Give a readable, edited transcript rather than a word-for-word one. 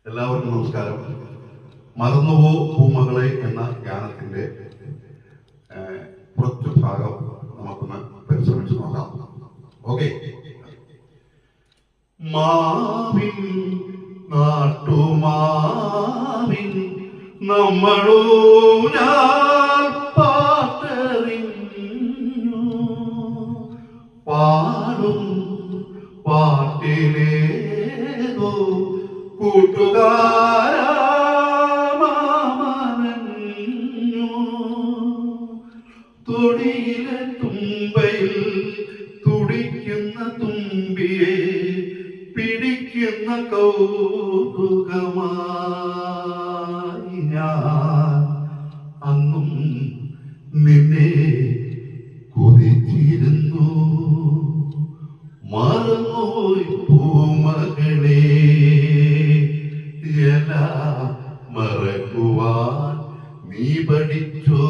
എല്ലാവർക്കും നമസ്കാരം. മറന്നുപോ പൂമകളെ എന്ന ഗാനത്തിന്റെ കുറച്ച് ഭാഗം നമുക്കൊന്ന് പരിശ്രമിച്ചു നോക്കാം. ഓക്കെ. മാവിൻ നാട്ടുമാവിൻ നമ്മളോ പാട്ടറിഞ്ഞു പാടും പാട്ടിലേതോ കൂട്ടുകാരമാമനഞ്ഞു തൊടിയിലെ തുമ്പയിൽ തുടിക്കുന്ന തുമ്പിയെ പിടിക്കുന്ന കൗതുകമായി ഞാൻ അന്നും നിന്നെ കൊതിച്ചിരുന്നു. മറന്നുപോയി പൂമകളെ എല്ലാം മറക്കുവാൻ നീ പഠിച്ചോ?